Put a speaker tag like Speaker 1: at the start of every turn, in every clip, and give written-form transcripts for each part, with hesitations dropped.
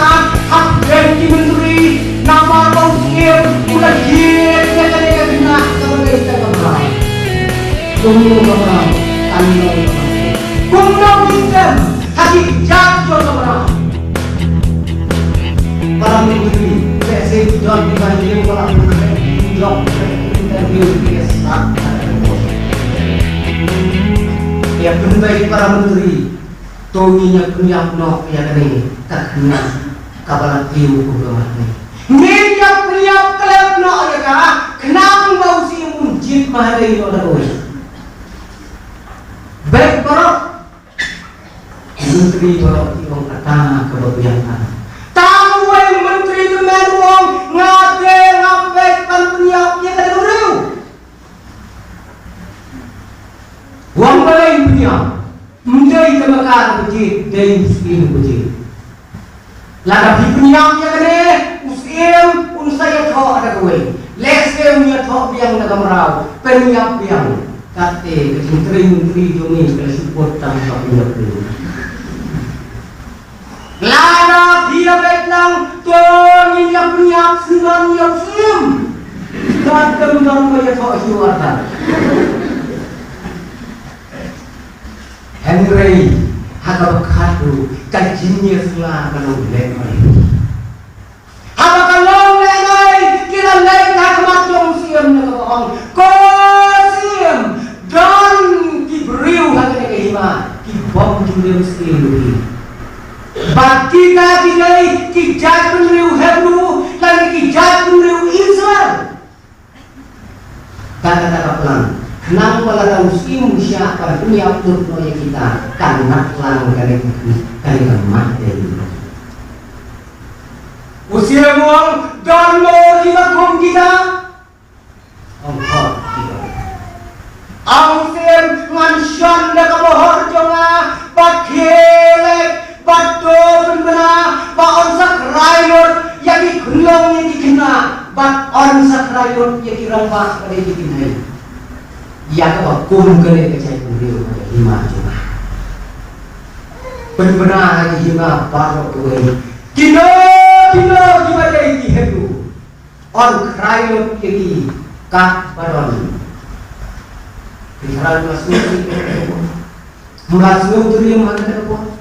Speaker 1: saat hak ganti menteri nama kau siap udah dia kena sebagai seorang tunggu orang anda kumno minjem hati jatuh orang para menteri saya jual dibanding orang menteri job interview biasa ya benar para menteri tominya punya nok ya kene tak kena kabalan tiu kudomat ni meja punya kelep nok ya ka kenang bau si munjit mahadai no doi baik para menteri para tiong kata kebabian tahu menteri teman wong ngade ngapek pan punya ya kene uriu wong balai punya Mendai temakar bujit, dari muslim bujit. Laga bipniam ya kene, usim unsaya tho ada kowe. Lesem ya tho biang naga merau, penyap biang. Kate kecintri jomi kala support tam kapnya dulu. Laga dia betlang to niap niap sunan niap sim. Katem dam ya tho hiwata. Henry haka khadu kajinya sela kalau lekoi haka kalau lekoi kira lek nak macam siam nak orang ko siam dan kibriu haka ke hima ki bom jule silu baki ka dinai ki jat riu hebru dan ki jat riu Israel kata-kata pelan nang wala daw sim siya para punya turno ya kita kanak lang kali mate usia mo darno kita kum kita angkot kita ang sem ngansyan na kabohor jonga pakhele bato berbena ba on sakrayot yaki khulong yaki kina ba on sakrayot yaki ramba kali dikinai ya kau kum kene kecai kuriu lima juga benar lagi hima parok kowe kino gimana iki hebu on krayo iki ka baron Israel masuk mulasno turi mana ko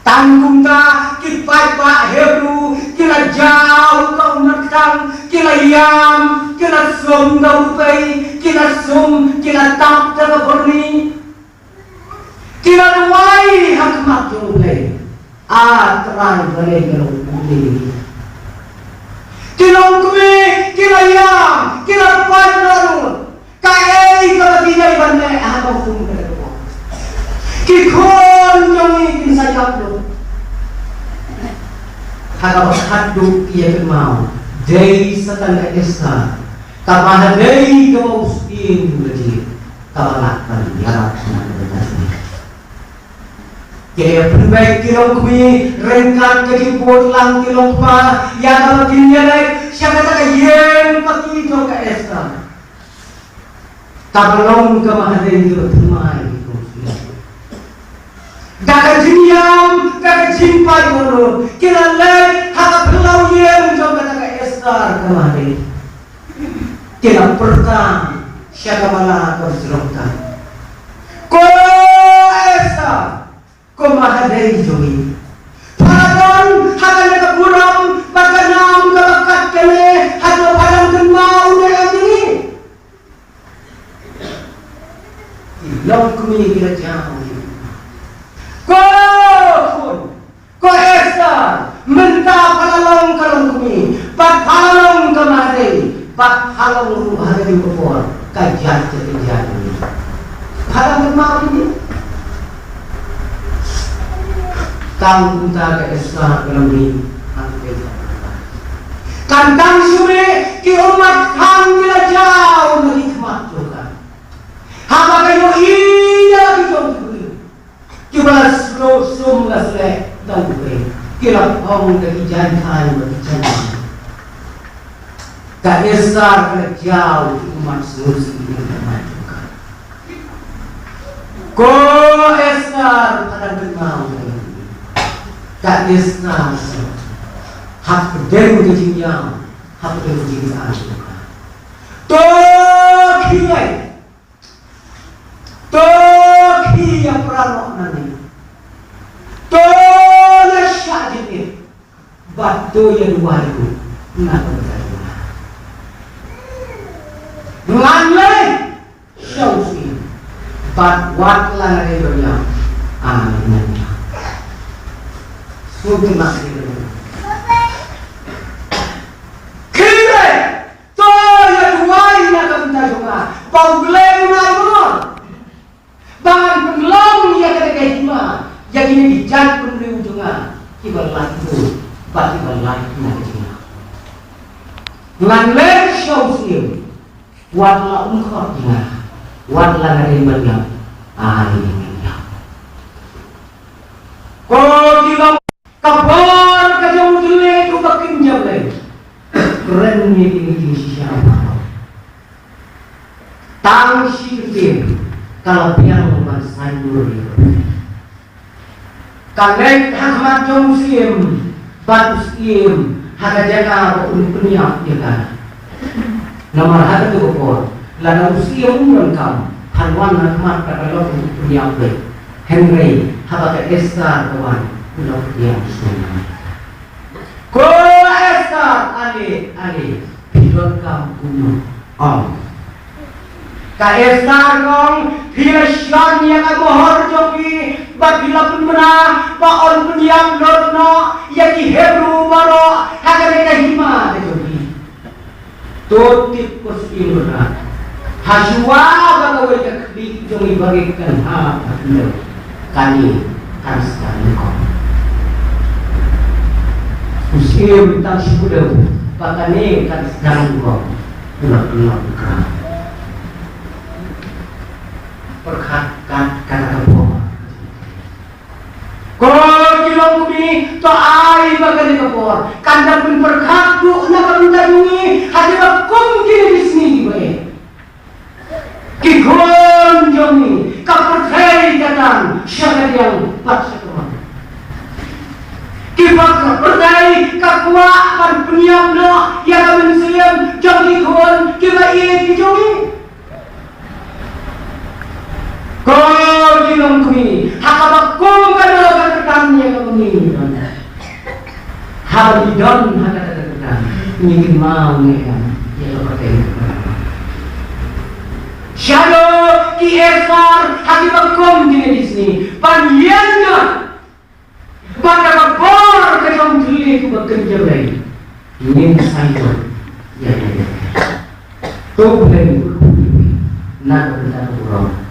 Speaker 1: tanggung ta kipai pa hebu kila jauh kau nakang kila yam kila som dau pai kila som kila tap jaga borni kila wai hak mak jole terang bale kalau budi kila kumi kila yam kila pai lalu kai kalau tidak bande apa hukum kada ki khon jongi kin sajak lo haka khaddu iya mau dei satanda esa kapada dei kau ustin beli kabalatan ya kaya penbaik kilong kumi rengkan jadi bolang kilong pa ya kalau kinyak siapa tak yen pati itu ke esa kabalong kamahadei itu temai Daga jinyam, daga jimpai guru. Kira lek haka pelau yen jom daga estar kemari. Kira pertang siapa malah berjerongkan. Ko estar, ko mahadei jomi. Padon haka daga buram, baganam gabakat kene, hado padang kenmau daga ini. Ilang kumi kira jauh. Ko esa mentah palalong kalong kumi pat halong kamari pat halong rumah di bawah kajian kejadian ini halang kemari ini kang punta ke esa kalong kantang sure ki umat hang gila jauh dari hikmat juga haba kayo iya gitu Kibala sum gasle tangke kila hong dari jantan berjalan ka esar ka jauh umat suci ini memajukan ko esar pada kenal tak isna hak berdeng ke jinjang hak berdeng ke jinjang to kiai to kia prano nani to ya syajini batu yang waru nak berjaya nganlai syausi bat wat lah dari dunia amin sudah masih kira to yang waru nak berjaya bau gelap nak bangan pengelong yang ada kehima yang ini dijat penuh ujungnya ibal lagi bat ibal lagi nak kejina nganlai syausi watla umkhor jina watla ngari banyak ini ya ko dilam kabar kajau dule ku bakin jable keren ini siapa tang sirfin kalau piang sayur kalek hakmat jong sim batus im haga jaga peniap ya kan nomor haga tu kopor lana usia umran kam hanwan hakmat kalau peniap le Henry haga Esther kawan pulau dia semua ko Esther ali pidon kam puno ka Esther kong hiasyan yang agohor joki bagila pun menang baon peniam lorno yaki Hebrew baro hagare kahima joki totip kursi menang haswa bagawai kakdi jongi bagikan ha benar kani kan sekali kong usim tak sudah pakane kan sedang kong pulang kerana perkhidmatan kata kapor. Kalau kilong kumi to ai bagai kapor, kandang pun perkhidmat nak mendayungi hati bakum kini di sini bae. Kikon jomi kapor hai datang syarat yang paksa kawan. Kibak berdai kakwa kan peniam lo yang mensiam jomi kikon kibai jomi. Kau bilang kami, hakabak kau kalau ketannya kami, habidon hakata ketan, ingin mau ni kan, ya pakai. Shadow ki Esther hakabak kau di sini, panjangnya, pada kapor kejam tulis ku bekerja lagi, ingin saya, ya. Tu boleh nak beritahu orang.